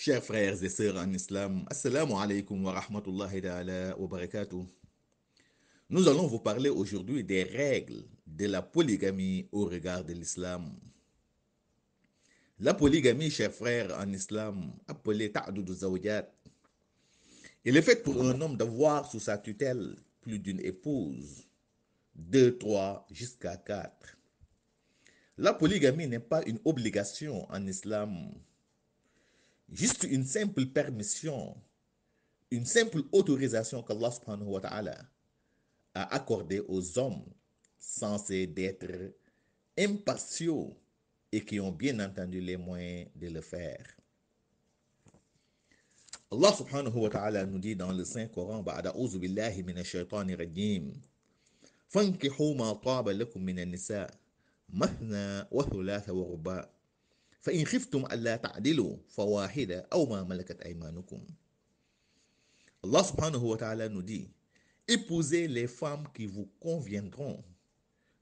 Chers frères et sœurs en islam, assalamu alaikum wa rahmatullahi ta'ala wa barakatuh. Nous allons vous parler aujourd'hui des règles de la polygamie au regard de l'islam. La polygamie, chers frères en islam, appelée ta'adud zawjat, il est fait pour un homme d'avoir sous sa tutelle plus d'une épouse, deux, trois, jusqu'à quatre. La polygamie n'est pas une obligation en islam, juste une simple permission, une simple autorisation qu'Allah subhanahu wa ta'ala a accordé aux hommes censés d'être impartiaux et qui ont bien entendu les moyens de le faire. Allah subhanahu wa ta'ala nous dit dans le Saint-Coran ba'da a'udhu billahi minash shaitani rajim fankihu ma taba lakum minan nisa mathna wa thulatha wa ruba fa in khiftum alla ta'dilu fawahida aw ma malakat aymanukum. Allah subhanahu wa ta'ala nous dit épousez les femmes qui vous conviendront,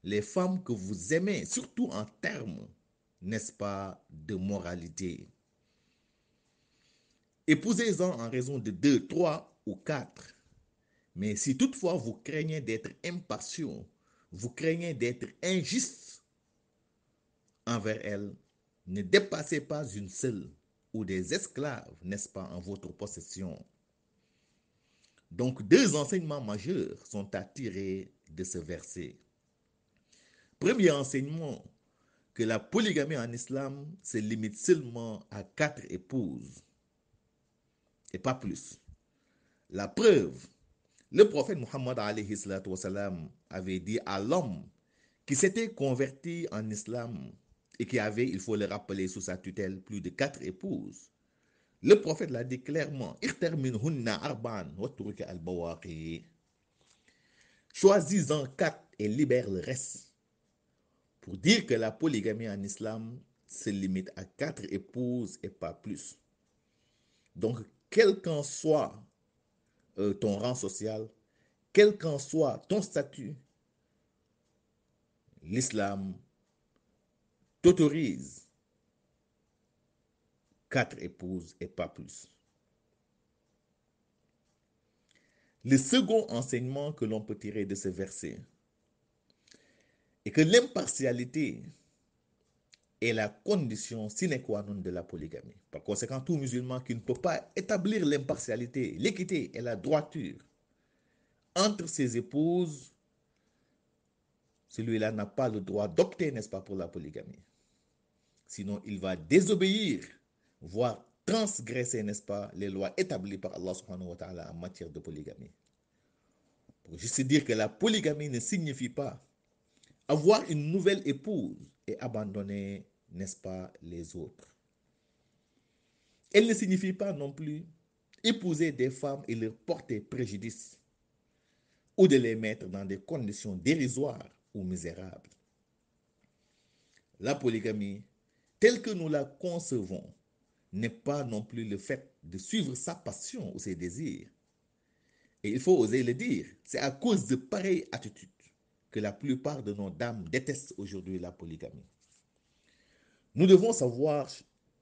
les femmes que vous aimez, surtout en termes, n'est-ce pas, de moralité. Épousez-en en raison de deux, trois ou quatre. Mais si toutefois vous craignez d'être impartiaux, vous craignez d'être injuste envers elles, ne dépassez pas une seule ou des esclaves, n'est-ce pas, en votre possession. Donc, deux enseignements majeurs sont à tirer de ce verset. Premier enseignement, que la polygamie en islam se limite seulement à quatre épouses et pas plus. La preuve, le prophète Muhammad alayhi salatu wassalam avait dit à l'homme qui s'était converti en islam et qui avait, il faut le rappeler, sous sa tutelle plus de quatre épouses. Le prophète l'a dit clairement, choisis-en quatre et libère le reste. Pour dire que la polygamie en islam se limite à quatre épouses et pas plus. Donc, quel qu'en soit ton rang social, quel qu'en soit ton statut, l'islam t'autorise quatre épouses et pas plus. Le second enseignement que l'on peut tirer de ce verset est que l'impartialité est la condition sine qua non de la polygamie. Par conséquent, tout musulman qui ne peut pas établir l'impartialité, l'équité et la droiture entre ses épouses, celui-là n'a pas le droit d'opter, n'est-ce pas, pour la polygamie. Sinon, il va désobéir, voire transgresser, n'est-ce pas, les lois établies par Allah subhanahu wa ta'ala en matière de polygamie. Pour juste dire que la polygamie ne signifie pas avoir une nouvelle épouse et abandonner, n'est-ce pas, les autres. Elle ne signifie pas non plus épouser des femmes et leur porter préjudice ou de les mettre dans des conditions dérisoires ou misérables. La polygamie, telle que nous la concevons, n'est pas non plus le fait de suivre sa passion ou ses désirs. Et il faut oser le dire, c'est à cause de pareilles attitudes que la plupart de nos dames détestent aujourd'hui la polygamie. Nous devons savoir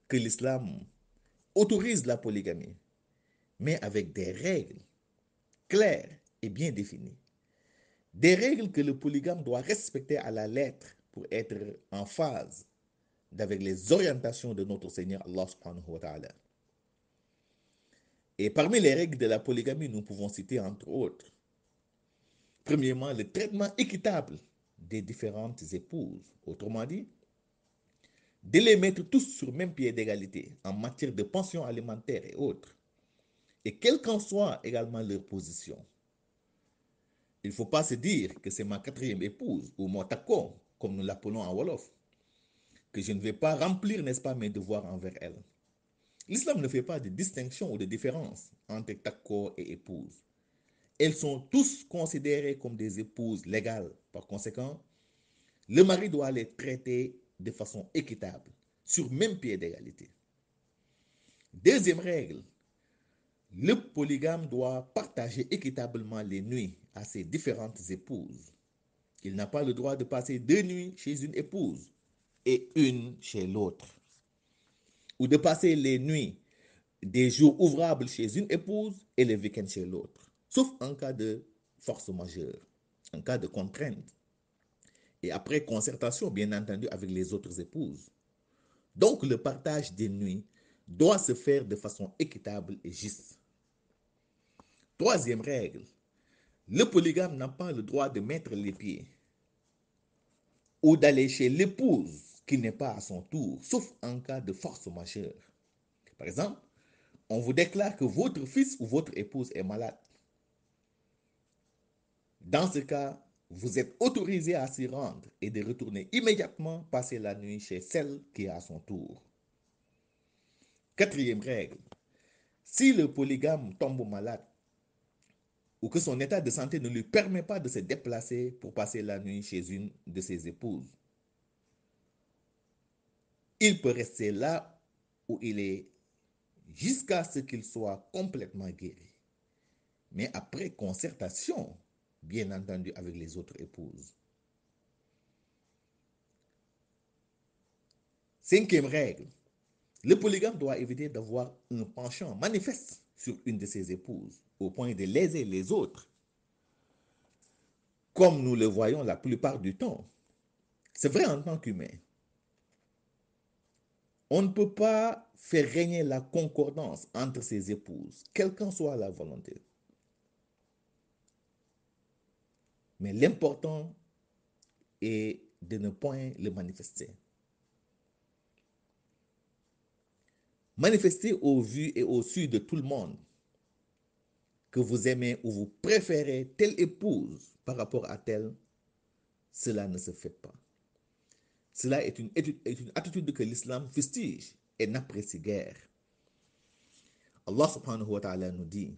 que l'islam autorise la polygamie, mais avec des règles claires et bien définies. Des règles que le polygame doit respecter à la lettre pour être en phase avec les orientations de notre Seigneur Allah subhanahu wa ta'ala. Et parmi les règles de la polygamie, nous pouvons citer entre autres, premièrement, le traitement équitable des différentes épouses. Autrement dit, de les mettre tous sur le même pied d'égalité en matière de pension alimentaire et autres. Et quelle qu'en soit également leur position. Il ne faut pas se dire que c'est ma quatrième épouse ou mon tako, comme nous l'appelons en Wolof, que je ne vais pas remplir, n'est-ce pas, mes devoirs envers elle. L'islam ne fait pas de distinction ou de différence entre tako et épouse. Elles sont tous considérées comme des épouses légales. Par conséquent, le mari doit les traiter de façon équitable, sur même pied d'égalité. Deuxième règle, le polygame doit partager équitablement les nuits à ses différentes épouses. Il n'a pas le droit de passer 2 nuits chez une épouse et une chez l'autre. Ou de passer les nuits des jours ouvrables chez une épouse et les week-ends chez l'autre, sauf en cas de force majeure, en cas de contrainte, et après concertation, bien entendu, avec les autres épouses. Donc, le partage des nuits doit se faire de façon équitable et juste. Troisième règle, le polygame n'a pas le droit de mettre les pieds ou d'aller chez l'épouse qui n'est pas à son tour, sauf en cas de force majeure. Par exemple, on vous déclare que votre fils ou votre épouse est malade. Dans ce cas, vous êtes autorisé à s'y rendre et de retourner immédiatement passer la nuit chez celle qui est à son tour. Quatrième règle, si le polygame tombe malade ou que son état de santé ne lui permet pas de se déplacer pour passer la nuit chez une de ses épouses, il peut rester là où il est jusqu'à ce qu'il soit complètement guéri, mais après concertation, bien entendu, avec les autres épouses. Cinquième règle, le polygame doit éviter d'avoir un penchant manifeste sur une de ses épouses, au point de léser les autres, comme nous le voyons la plupart du temps. C'est vrai en tant qu'humain. On ne peut pas faire régner la concordance entre ses épouses, quelle qu'en soit la volonté. Mais l'important est de ne point le manifester. Manifester au vu et au su de tout le monde que vous aimez ou vous préférez telle épouse par rapport à telle, cela ne se fait pas. Cela est une attitude que l'islam fustige et n'apprécie guère. Allah subhanahu wa ta'ala nous dit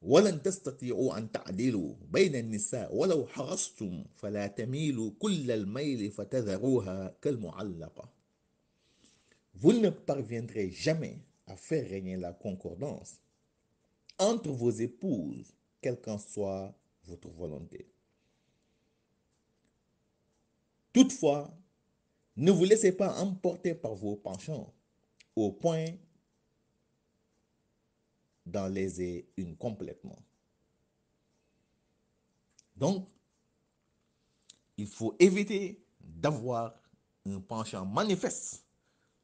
وَلَن تَسْتَطِيعُوا أَن تَعْدِلُوا بَيْنَ النِّسَاءِ وَلَوْ حَرَصْتُمْ فَلَا تَمِيلُوا كُلَّ الْمَيْلِ فَتَذَرُوهَا كَالْمُعَلَّقَةِ. Vous ne parviendrez jamais à faire régner la concordance entre vos épouses, quelle qu'en soit votre volonté. Toutefois, ne vous laissez pas emporter par vos penchants au point d'en léser une complètement. Donc, il faut éviter d'avoir un penchant manifeste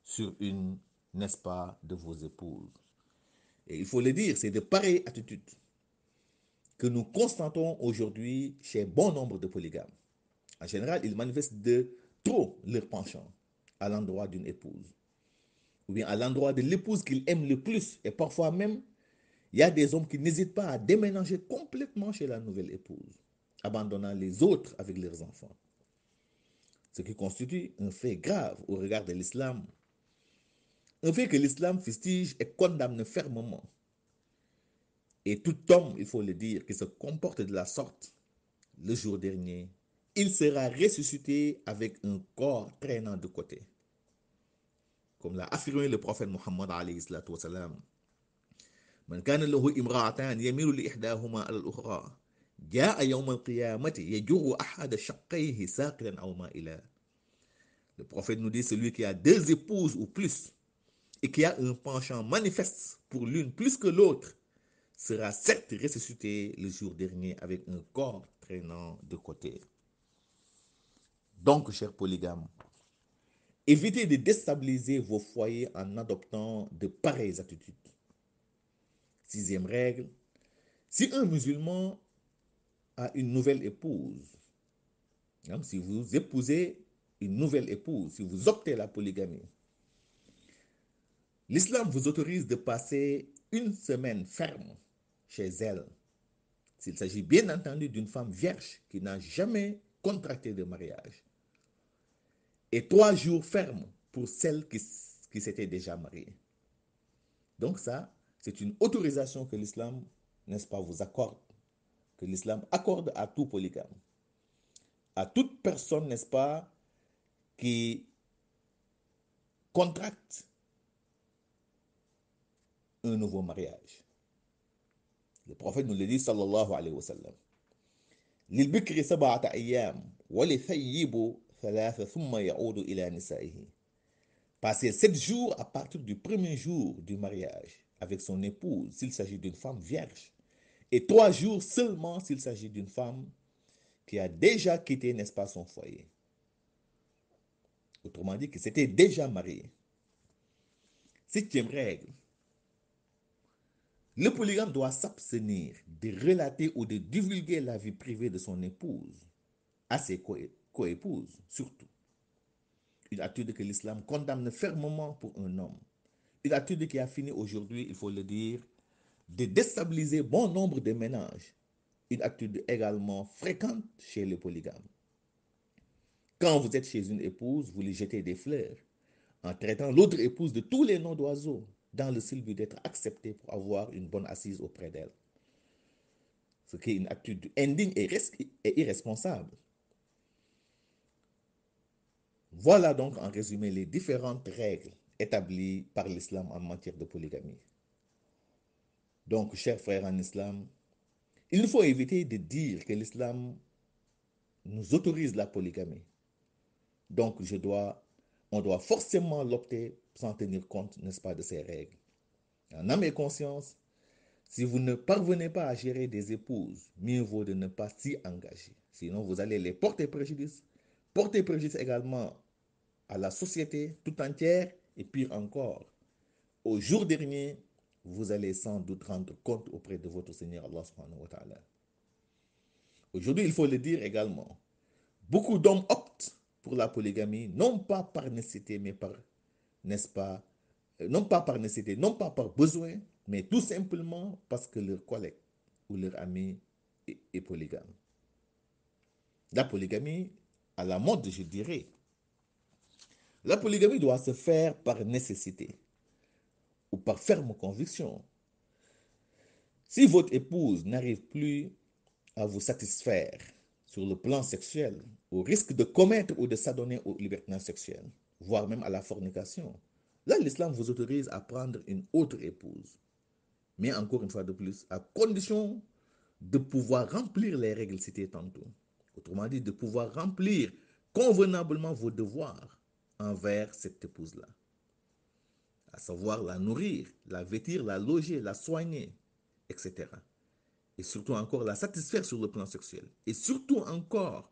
sur une, n'est-ce pas, de vos épouses. Et il faut le dire, c'est de pareilles attitudes que nous constatons aujourd'hui chez bon nombre de polygames. En général, ils manifestent de trop leur penchant à l'endroit d'une épouse, ou bien à l'endroit de l'épouse qu'ils aiment le plus. Et parfois même, il y a des hommes qui n'hésitent pas à déménager complètement chez la nouvelle épouse, abandonnant les autres avec leurs enfants. Ce qui constitue un fait grave au regard de l'islam. Un fait que l'islam fustige et condamne fermement. Et tout homme, il faut le dire, qui se comporte de la sorte, le jour dernier, il sera ressuscité avec un corps traînant de côté. Comme l'a affirmé le prophète Muhammad alayhi salatu wa salam. من كان له امرأتان يميل لإحداهما على الأخرى جاء يوم القيامة يجر أحد شقيه ساقلا أو مائلا. Le prophète nous dit, celui qui a deux épouses ou plus et qui a un penchant manifeste pour l'une plus que l'autre sera certes ressuscité le jour dernier avec un corps traînant de côté. Donc, chers polygames, évitez de déstabiliser vos foyers en adoptant de pareilles attitudes. Sixième règle, si un musulman a une nouvelle épouse, si vous épousez une nouvelle épouse, si vous optez la polygamie, l'islam vous autorise de passer une semaine ferme chez elle, s'il s'agit bien entendu d'une femme vierge qui n'a jamais contracté de mariage, et 3 jours fermes pour celle qui s'était déjà mariée. Donc ça, c'est une autorisation que l'islam, n'est-ce pas, vous accorde, que l'islam accorde à tout polygame, à toute personne, n'est-ce pas, qui contracte un nouveau mariage. Le prophète nous le dit, sallallahu alayhi wa sallam. للبكر 7 أيام وللثيب 3 ثم يعود إلى نسائه. Passer 7 jours à partir du premier jour du mariage avec son épouse s'il s'agit d'une femme vierge, et 3 jours seulement s'il s'agit d'une femme qui a déjà quitté, n'est-ce pas, son foyer. Autrement dit, que c'était déjà marié. 7e règle. Le polygame doit s'abstenir de relater ou de divulguer la vie privée de son épouse à ses coépouses, surtout. Une attitude que l'islam condamne fermement pour un homme. Une attitude qui a fini aujourd'hui, il faut le dire, de déstabiliser bon nombre de ménages. Une attitude également fréquente chez les polygames. Quand vous êtes chez une épouse, vous lui jetez des fleurs en traitant l'autre épouse de tous les noms d'oiseaux dans le seul but d'être accepté pour avoir une bonne assise auprès d'elle. Ce qui est une attitude indigne et irresponsable. Voilà donc en résumé les différentes règles établies par l'islam en matière de polygamie. Donc, chers frères en islam, il faut éviter de dire que l'islam nous autorise la polygamie. Donc, on doit forcément l'opter sans tenir compte, n'est-ce pas, de ces règles. En âme et conscience, si vous ne parvenez pas à gérer des épouses, mieux vaut de ne pas s'y engager. Sinon, vous allez les porter préjudice également à la société tout entière, et pire encore, au jour dernier, vous allez sans doute rendre compte auprès de votre Seigneur Allah subhanahu wa ta'ala. Aujourd'hui, il faut le dire également, beaucoup d'hommes optent pour la polygamie, non pas par nécessité, mais par, n'est-ce pas, non pas par nécessité, non pas par besoin, mais tout simplement parce que leur collègue ou leur ami est polygame. La polygamie, à la mode, je dirais, la polygamie doit se faire par nécessité ou par ferme conviction. Si votre épouse n'arrive plus à vous satisfaire sur le plan sexuel, au risque de commettre ou de s'adonner au libertinage sexuel, voire même à la fornication, là, l'islam vous autorise à prendre une autre épouse. Mais encore une fois de plus, à condition de pouvoir remplir les règles citées tantôt. Autrement dit, de pouvoir remplir convenablement vos devoirs envers cette épouse-là. À savoir la nourrir, la vêtir, la loger, la soigner, etc. Et surtout encore la satisfaire sur le plan sexuel. Et surtout encore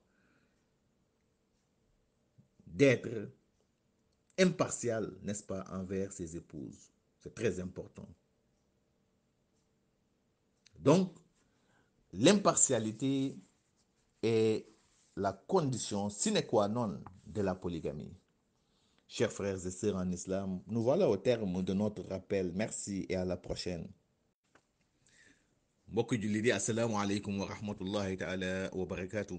d'être impartial, n'est-ce pas, envers ses épouses. C'est très important. Donc, l'impartialité est la condition sine qua non de la polygamie. Chers frères et sœurs en islam, nous voilà au terme de notre rappel. Merci et à la prochaine. mbokk julli di asalaamaaleykum wa rahmatullahi taala wa barakaatu.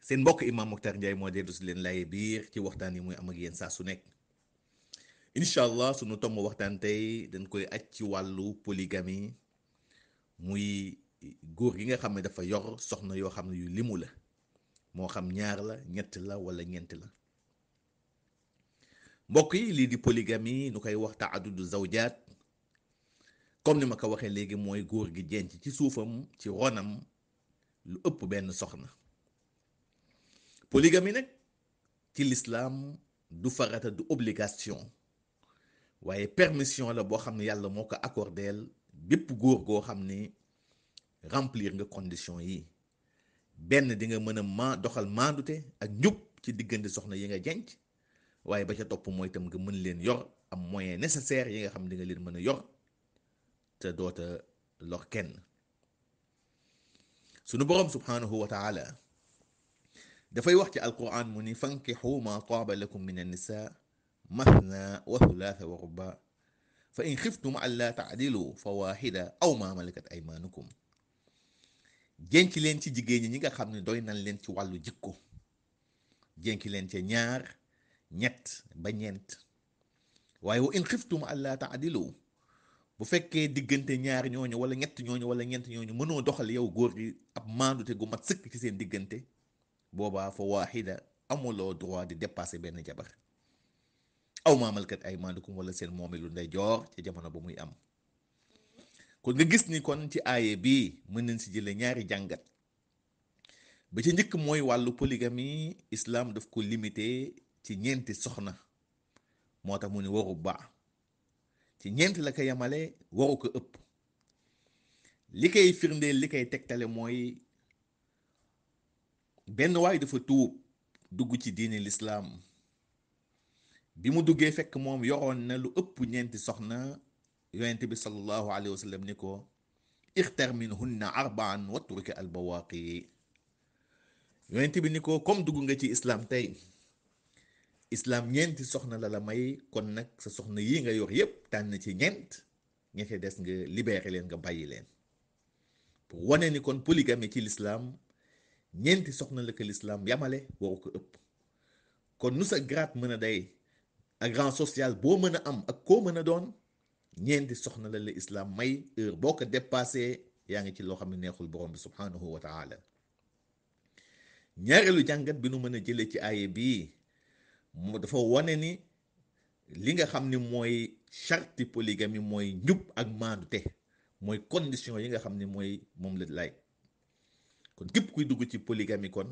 seen mbokk imam Mokhtar Ndiaye moo dellu si leen laaye biir ci waxtaan yi muy am ak yéen saa su nekk. incha allah sunu tomb waxtaan tey dañ koy aj ci wàllu polygamie, muy góor gi nga xam ne dafa yor soxna yoo xam ne yu limu la, moo xam ñaar la, ñett la wala ñeent la. mbokk yi, lii di polygamie nu koy wax taadudu zawjaat, comme ni ma ko waxee léegi, mooy góor gi jenc ci suufam, ci ronam, lu ëpp benn soxna. polygamie nag ci lislaam du farata, du obligation, waaye permission la boo xam ne yàlla moo ko accordeel bépp góor goo xam ne remplir nga condition yi. benn di nga mën a doxal maandute ak njub ci diggante soxna yi nga jenc, waaye ba ca topp mooy itam nga mën leen yor, am moyen nécessaire yi nga xam ne di nga leen mën a yor te doota lor kenn. sunu boroom subhanahu wa taala dafay wax ci alquran mu ni fankixu ma taaba lakum min annisa mathna wa thulatha wa ruba fa in xiftum an la taadilu fa waxida aw ma malakat aymanukum. jenc leen ci jigéen ñi nga xam ne doy nañ leen ci wàllu jikko, jenc leen ca ñaar, ñett ba ñeent. waaye wa in xiftum an la taadilu, bu fekkee diggante ñaar ñooñu wala ñett ñooñu wala ñeent ñooñu mënoo doxal yow góor gi ab maandute gu mat sëkk ci seen diggante, boobaa fa waaxida, amuloo droit di dépasser benn jabar. aw maa malakat aymaanukum, wala seen moomeelu ndeyjoor ci jamono ba muy am. kon nga gis ni kon ci aaye bii mën nañ si jële ñaari jàngat. ba ca njëkk mooy wàllu polygamie, islam daf ko limité ci ñeenti soxna moo tax mu ne waru baax ci ñeent la ko yemale waru ko ëpp. li koy firndeel li koy tegtale mooy benn waay dafa tuub dugg ci diini lislaam bi mu duggee fekk moom yoroon na lu ëpp ñeenti soxna. yonent bi sallallahu alayhi wa sallam ni ko ixtar minhunna arbaan watruki albawaaqi. yonent bi ni ko comme dugg nga ci islam tey, islam ñeenti soxna la may, kon nag sa soxna yi nga yor yépp tànn ci ñeent, ñetti des nga libéré leen, nga bàyyi leen. pour wane ni kon polygamie ci l'islam ñeenti soxna la ko l'islam yamale, waru ko ëpp. kon nu sa grade mën a day ak rang social boo mën a am ak koo mën a doon, ñeenti soxna la islam may. heure boo ko dépassé yaa ngi ci loo xam ne neexul borom bi subhanahu wa taala. ñaareelu jàngat bi nu mën a jëlee ci aaye bii moo dafa wane ni li nga xam ni mooy charte polygamie mooy njub ak maandute, mooy condition yi nga xam ni mooy moom la lay. kon képp kuy dugg ci polygamie kon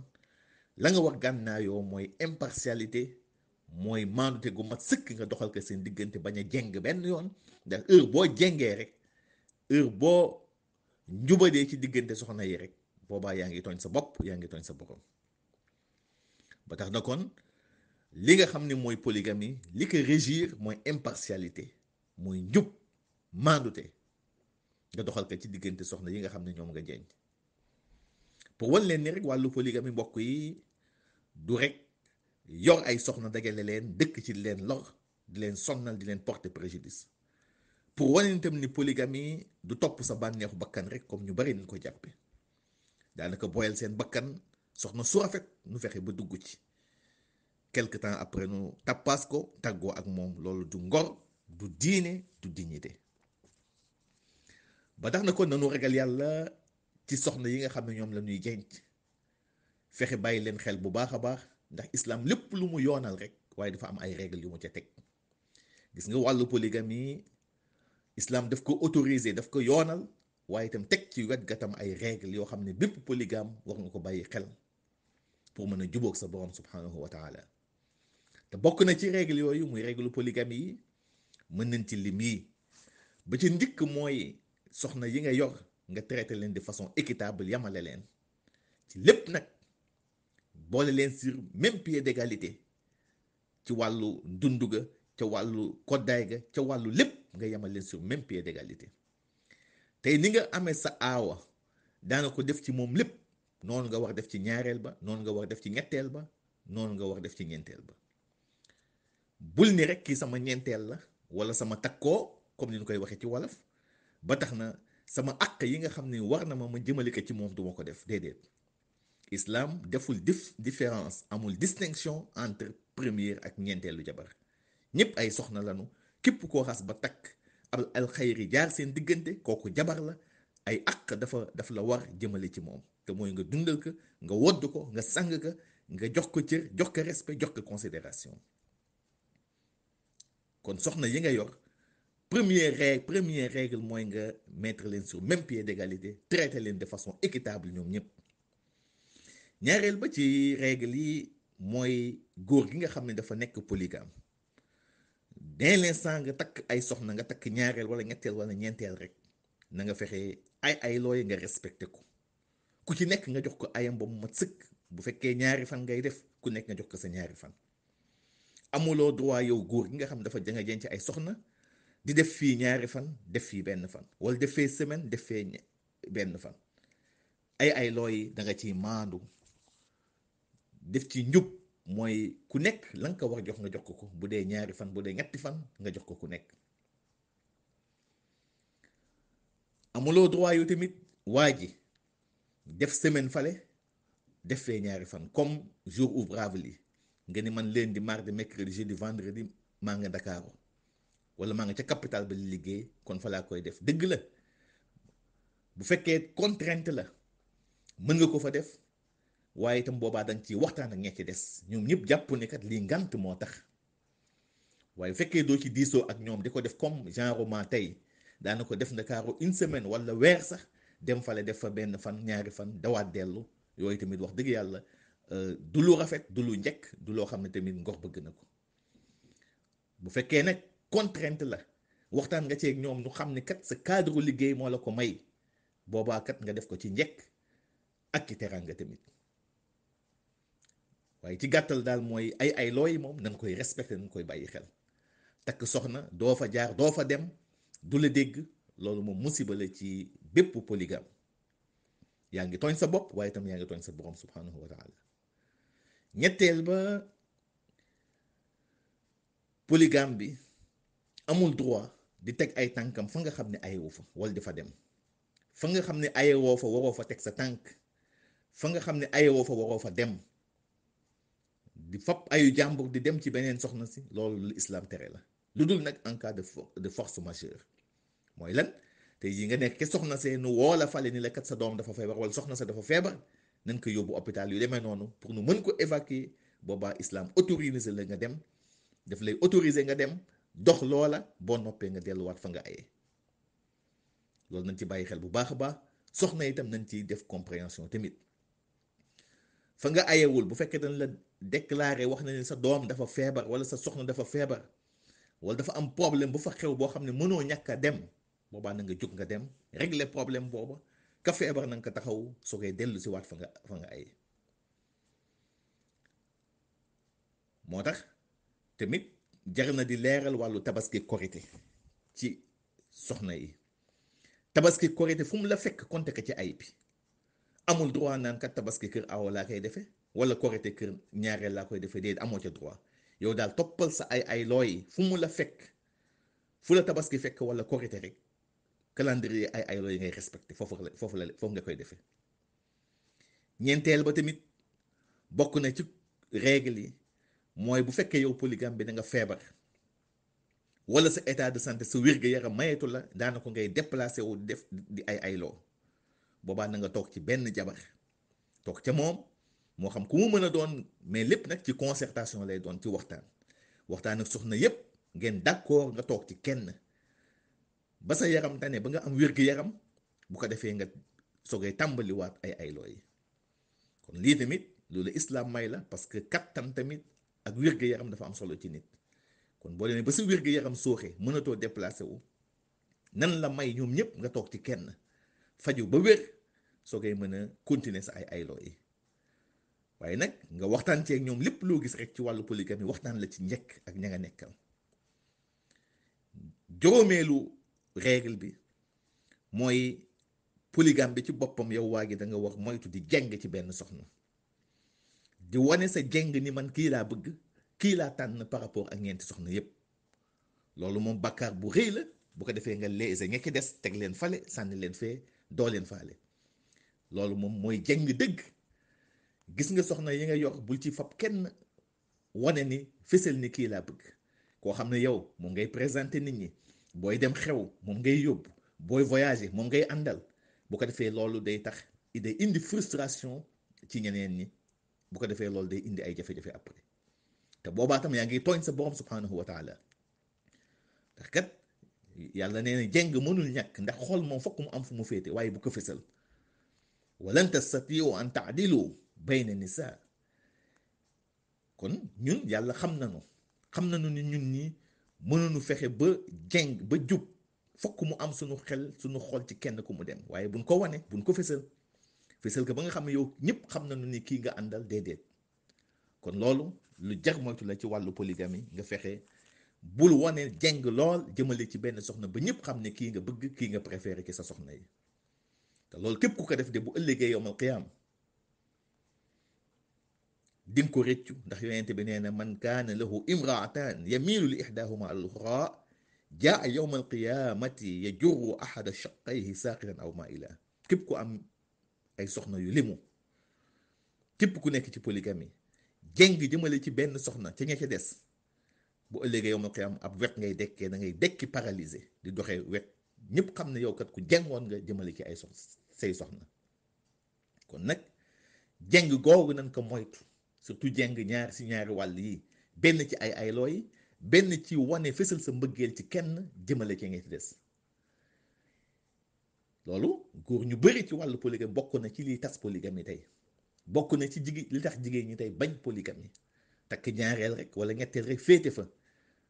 la nga war gànnaayoo mooy impartialité, mooy maandute gu mat sëkk nga doxal ko seen diggante, bañ a jeng benn yoon. ndax heure boo jengee rek, heure boo njubadee ci diggante soxna yi rek, boobaa yaa ngi tooñ sa bopp, yaa ngi tooñ sa borom. ba tax na kon li nga xam ni mooy polygamie li ko régir mooy impartialité, mooy njub maandute nga doxal ko ci diggante soxna yi nga xam ne ñoom nga jeng. pour wan leen ni rek wàllu polygamie mbokk yi du rek yor ay soxna dagale leen dëkk ci leen lor, di leen sonnal, di leen porter préjudice. pour wane itam ni polygamie du topp sa bànneexu bakkan rek comme ñu bari nañ ko jàppe. daanaka boyal seen bakkan, soxna su rafet nu fexe ba dugg ci, quelque temps après nu tappaas ko, tàggoo ak moom. loolu du ngor, du diine, du dignité. ba tax na kon nanu ragal yàlla ci soxna yi nga xam ne ñoom la ñuy jenc, fexe bàyyi leen xel bu baax a baax, ndax islam lépp lu mu yoonal rek waaye dafa am ay règles yu mu ca teg. gis nga wàllu polygamie islam daf ko autorisé, daf ko yoonal, waaye itam teg ci wet gatam ay règles yoo xam ne bépp polygame war nga ko bàyyi xel pour mën a jubóog sa borom subhanahu wa taala. te bokk na ci règles yooyu muy règle polygamie yi, mën nañ ci lim yi. ba ci njëkk mooy soxna yi nga yor nga traité leen de façon équitable, yamale leen ci lépp nag, boole leen sur même pied d'égalité ci wàllu dundu ga, ca wàllu koddaay ga, ca wàllu lépp nga yamal leen sur même pied d'égalité. tey ni nga amee sa aawa daana ko def ci moom lépp, noonu nga war def ci ñaareel ba, noonu nga war def ci ñetteel ba, noonu nga war def ci ñeenteel ba. bul ni rek kii sama ñeenteel la wala sama takkoo comme ni ñu koy waxee ci wolof, ba tax na sama àq yi nga xam ne war na ma jëmale ko ci moom duma ko def. déedéet, islam deful différence, amul distinction entre première ak ñeenteelu jabar. ñëpp ay soxna lanu, képp koo xas ba takk alxayri jaar seen diggante, kooku jabar la. ay àq daf la war jëmale ci moom, te mooy nga dundal ko, nga wodd ko, nga sang ko, nga jox ko cër, jox ko respect, jox ko considération. kon soxna yi nga yor, première règle mooy nga mettre leen sur même pied d'égalité, traiter leen de façon équitable ñoom ñëpp. ñaareel ba ci règle yi mooy góor gi nga xam ne dafa nekk polygame. dès l'instant nga takk ay soxna, nga takk ñaareel wala ñetteel wala ñeenteel rek, na nga fexe ay looy nga respecté ko. ku ci nekk nga jox ko ayam ba mu mat sëkk. bu fekkee ñaari fan ngay def, ku nekk nga jox ko sa ñaari fan. amuloo droit yow góor gi nga xam dafa nga jenc ay soxna di def fii ñaari fan, def fii benn fan, wala def fee semaine, def fee benn fan. ay looy da nga ciy maandu, def ci njub, mooy ku nekk la nga ko war jox nga jox ko. bu dee ñaari fan, bu dee ñetti fan, nga jox ko ku nekk. amuloo droit yu tamit waa ji def semaine fale, def fee ñaari fan, comme jour ouvrable yi nga ni man lundi, mardi, mercredi, jeudi, vendredi maa nga Dakar wala maa nga ca capital ba li liggéey, kon fa laa koy def. dëgg la, bu fekkee contrainte la mën nga ko fa def, waaye itam boobaa danga ci waxtaan ak ña ci des, ñoom ñëpp jàpp ne kat lii ngant moo tax. waaye bu fekkee doo ci diisoo ak ñoom di ko def comme genre ma tey daana ko def Ndakaaru une semaine wala weer sax, dem fale def fa benn fan, ñaari fan, dawaat dellu, yooyu tamit wax dëgg yàlla du lu rafet du lu njëkk du loo xam ne tamit ngor bëgg na ko. bu fekkee nag contrainte la waxtaan nga ceeg ñoom ñu xam ne kat sa cadre liggéey moo la ko may boobaa kat nga def ko ci njëkk ak ci teraanga tamit. waaye ci gàttal daal mooy ay looy moom nañ koy respecté nañ koy bàyyi xel. takk soxna doo fa jaar doo fa dem du la dégg loolu moom musiba la ci bépp polygame. yaa ngi tooñ sa bopp waaye itam yaa ngi tooñ sa borom subhanahu wa taala. ñetteel ba polygame bi amul droit di teg ay tànkam fa nga xam ne ayewoo fa wala di fa dem. fa nga xam ne ayewoo fa waroo fa teg sa tànk. fa nga xam ne ayewoo fa waroo fa dem. di fab ayu jàmbur di dem ci beneen soxna si loolu lu islam tere la lu dul nag en cas de force majeure. mooy lan tey jii nga nekk ke soxna see nu woo la fale ni la kat sa doom dafa feebar wala soxna sa dafa feebar nañ ko yóbbu hôpital yu demee noonu pour nu mën ko évacuer boobaa islam autorisé la nga dem daf lay autoriser nga dem dox loola boo noppee nga delluwaat fa nga ayee. loolu nañ ci bàyyi xel bu baax a baax soxna itam nañ ci def compréhension tamit. fa nga ayewul bu fekkee dañ la déclaré wax na ne sa doom dafa feebar wala sa soxna dafa feebar wala dafa am problème bu fa xew boo xam ne mënoo ñàkk a dem boobaa na nga jóg nga dem régler problème booba ka feebar na nga ko taxaw soo koy dellu si waat fa nga aye. moo tax tamit jar na di leeral wàllu tabaski korité ci soxna yi. tabaski korité fu mu la fekk konte ko ci ay bi amul droit naan kat tabaski kër awo laa koy defee wala korité kër ñaareel laa koy defee déedéet amoo ca droit yow daal toppal sa ay looy fu mu la fekk fu la tabaski fekk wala korité rek calendrier ay looy ngay respecté foofu nga koy defee. ñeenteel ba tamit bokk na ci règle yi mooy bu fekkee yow polygame bi da nga feebar wala sa état de santé sa wér-gu-yaram mayeetu la daanaka ngay déplacé wu def di ay loo boobaa na nga toog ci benn jabar toog ca moom moo xam ku mu mën a doon mais lépp nag ci concertation lay doon ci waxtaan ak soxna yépp ngeen d'accord nga toog ci kenn ba sa yaram tane ba nga am wér-gu-yaram bu ko defee nga soogay tàmbaliwaat ay loo yi. kon lii tamit loolu islam may la parce que kattan tamit ak wér-gu-yaram dafa am solo ci nit. kon boo demee ba sa wér-gu-yaram sooxee mënatoo déplacé wu nan la may ñoom ñëpp nga toog ci kenn faju ba wér soo koy mën a continuer sa ay loo yi. waaye nag nga waxtaan ci ak ñoom lépp loo gis rek ci wàllu polygamie waxtaan la ci njëkk ak ña nga nekkal. juróomeelu règle bi mooy polygame bi ci boppam yow waa gi da nga wax moytu di jeng ci benn soxna di wane sa jeng ni man kii laa bëgg kii laa tànn par rapport ak ñeenti soxna yépp. loolu moom bàkkaar bu rëy la bu ko defee nga léese ñekki des teg leen fale sànni leen fee doo leen faale. loolu moom mooy jeng dëgg. gis nga soxna yi nga yor bul ci fab kenn wane ni fësal ni kii laa bëgg koo xam ne yow moom ngay présenter nit ñi booy dem xew moom ngay yóbbu booy voyager moom ngay àndal bu ko defee loolu day tax day indi frustration ci ñeneen ñi bu ko defee loolu day indi ay jafe-jafe après te boobaa tam yaa ngi tooñ sa borom subhanahu wa taala ndax kat yàlla nee na jeng mënul ñàkk ndax xol moom fokk mu am fu mu féete waaye bu ko fësal walan tastatiu an taadilu bayna nisa. kon ñun yàlla xam nañu ni ñun ñi mënuñu fexe ba jeng ba jub fokk mu am suñu xel suñu xol ci kenn ku mu dem waaye buñ ko wane buñ ko fësal ko ba nga xam ne yow ñëpp xam nañu ni kii nga àndal déedéet. kon loolu lu jar moytu la ci wàllu polygamie nga fexe bul wane jeng lool jëmale ci benn soxna ba ñëpp xam ne kii nga bëgg kii nga préféré ci sa soxna yi te loolu képp ku ko def de bu ëllëgee yowmal qiyaam dinga ko réccu ndax yonent bi nee na man kaana lahu imraataan yamiilu li ihdaahuma al uxra jaa yowma alqiyaamati yajurru ahada shaqayhi saaqitan aw maila. képp ku am ay soxna yu limu képp ku nekk ci polygamie jeng jëmale ci benn soxna ca ña ca des bu ëllëgee yowma alqiyaam ab wet ngay dekkee da ngay dekki paralysé di doxee wet ñëpp xam ne yow kat ku jengoon nga jëmale ci ay say soxna. kon nag jeng googu nañ ko moytu surtout jeng ñaari wàll yi benn ci ay looy benn ci wane fësal sa mbëggeel ci kenn jëmale ci nga ci des. loolu góor ñu bari ci wàllu polygamie bokk na ci liy tas polygamie tey bokk na ci li tax jigéen ñi tey bañ polygamie takk ñaareel rek wala ñetteel rek féete fa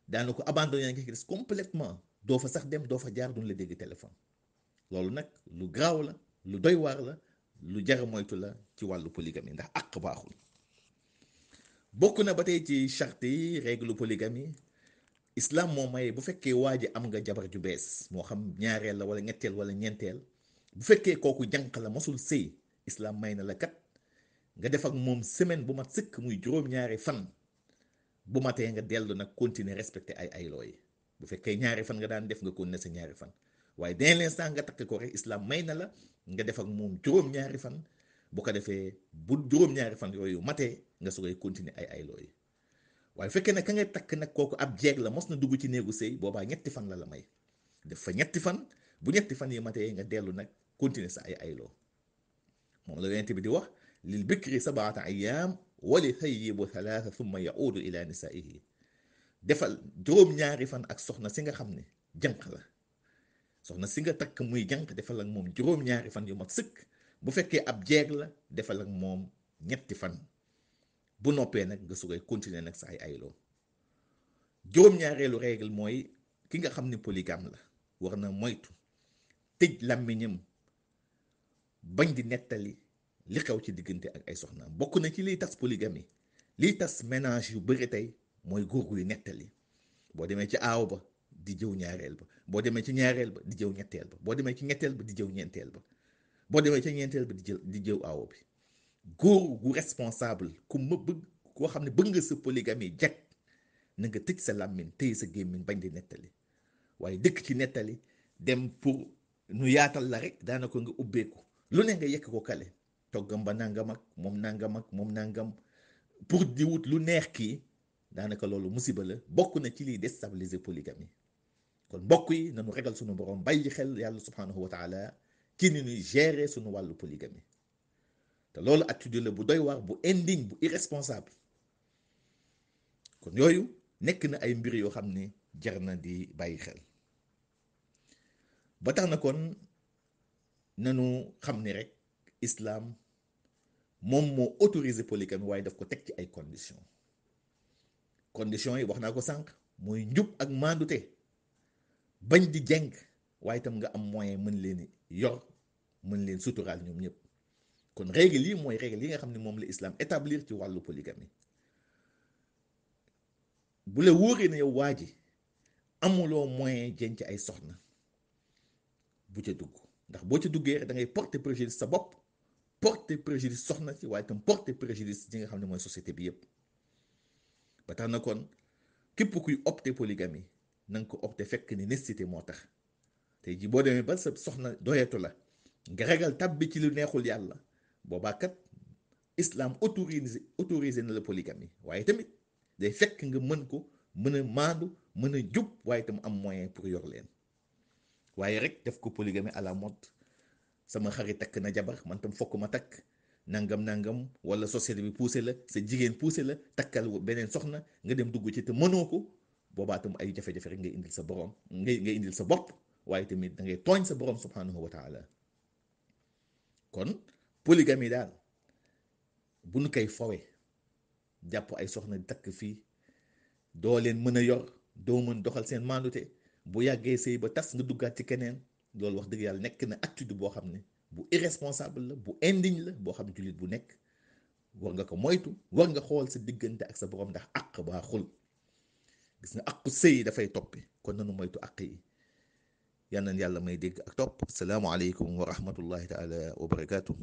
daana ko abandonné nga gis complètement doo fa sax dem doo fa jaar duñ la dégg téléphone. loolu nag lu garaaw la lu doy waar la lu jara moytu la ci wàllu polygamie ndax àq baaxul. bokk na ba tey ci charte yi règle polygamie islam moo maye bu fekkee waa ji am nga jabar ju bees moo xam ñaareel la wala ñetteel wala ñeenteel bu fekkee kooku jànq la mosul sëy islam may na la kat nga def ak moom semaine bu mat sëkk muy juróom-ñaari fan bu matee nga dellu nag continuer respecté ay ayloo yi bu fekkee ñaari fan nga daan def nga continuer sa ñaari fan waaye dès l'instant nga takk ko rek islam may na la nga def ak moom juróom-ñaari fan bu ko defee bu juróom-ñaari fan yooyu matee nga sogay continuer ay ayloo yi waaye fekkee nag ka nga takk nag kooku ab jeeg la mos na dugg ci néegu sëy boobaa ñetti fan la may def fa ñetti fan bu ñetti fan yi matee nga dellu nag continuer sa ay ayloo moom la yonent bi di wax lil bikri sabaata ayyaam wa li thayyibu thalatha thumma yaudu ila nisaihi defal juróom-ñaari fan ak soxna si nga xam ne jànq la soxna si nga takk muy jànq defal ak moom juróom-ñaari fan yu mat sëkk bu fekkee ab jeeg la defal ak moom ñetti fan bu noppee nag nga sugay continuer nag sa ay ayloo juróom-ñaareelu règle mooy ki nga xam ne polygame la war na moytu tëj làmmiñam bañ di nettali li xew ci diggante ak ay soxnaam bokk na ci liy tas polygamie liy tas ménage yu bëri tey mooy góor guy nettali boo demee ci aaw ba di jëw ñaareel ba boo demee ci ñaareel ba di jëw ñetteel ba boo demee ci ñetteel ba di jëw ñeenteel ba boo demee ci ñeenteel ba di jëw aaw bi góor gu responsable ku ma bëgg koo xam ne bëgg nga sa polygamie jag na nga tëj sa làmmiñ téye sa gémmiñ bañ di nettali waaye dëkk ci nettali dem pour nu yaatal la rek daanaka nga ubbeeku lu ne nga yekk ko kale toggam ba nangam ak moom nangam pour di wut lu neex kii daanaka loolu musiba la bokk na ci liy déstabiliser polygamie kon mbokk yi nañu regal sunu borom bàyyi xel yàlla subhanahu wa taala ci ni ñuy gérer sunu wàllu polygamie te loolu attitude la bu doy waar bu indigne bu irresponsable kon yooyu nekk na ay mbir yoo xam ne jar na di bàyyi xel ba tax na kon nanu xam ni rek islam moom moo autorisé polygamie waaye daf ko teg ci ay conditions yi wax naa ko sànq mooy njub ak maandute bañ di jeng waaye itam nga am moyen mën leen yor mën leen suturaal ñoom ñëpp kon règle yi mooy règle yi nga xam ne moom la islam établir ci wàllu polygamie bu la wóoree ne yow waa ji amuloo moyen jenc ay soxna bu ca dugg ndax boo ca duggee rek da ngay porter préjudice sa bopp porter préjudice soxna si waaye itam porter préjudice ci nga xam ne mooy société bi yépp ba tax na kon képp kuy opter polygamie na nga ko opter fekk ni nécessité moo tax tey ji boo demee ba sa soxna doyetu la nga ragal tabbi ci lu neexul yàlla boobaa kat islam autorisé na la polygamie waaye tamit day fekk nga mën ko mën a maandu mën a jub waaye itam am moyen pour yor leen waaye rek def ko polygamie à la mode sama xarit takk na jabar man tam fokk ma takk nangam wala société bi poussé la sa jigéen poussé la takkal beneen soxna nga dem dugg ci te mënoo ko boobaa tam ay jafe-jafe rek ngay indil sa borom ngay indil sa bopp waaye tamit da ngay tooñ sa borom subhanahu wa taala kon polygamie daal bu nu koy fowe jàpp ay soxna takk fii doo leen mën a yor doo mën doxal seen maandute bu yàggee sëy ba tas nga duggaat ci keneen loolu wax dëgg yàlla nekk na attitude boo xam ne bu irresponsable la bu indigne la boo xam ne jullit bu nekk war nga ko moytu war nga xool sa diggante ak sa borom ndax àq baaxul gis nga àqu sëy dafay toppi kon nanu moytu àq yi yal na yàlla may dégg ak topp. Salaamu aleykum wa rahmatullahi taala wa barakaatu.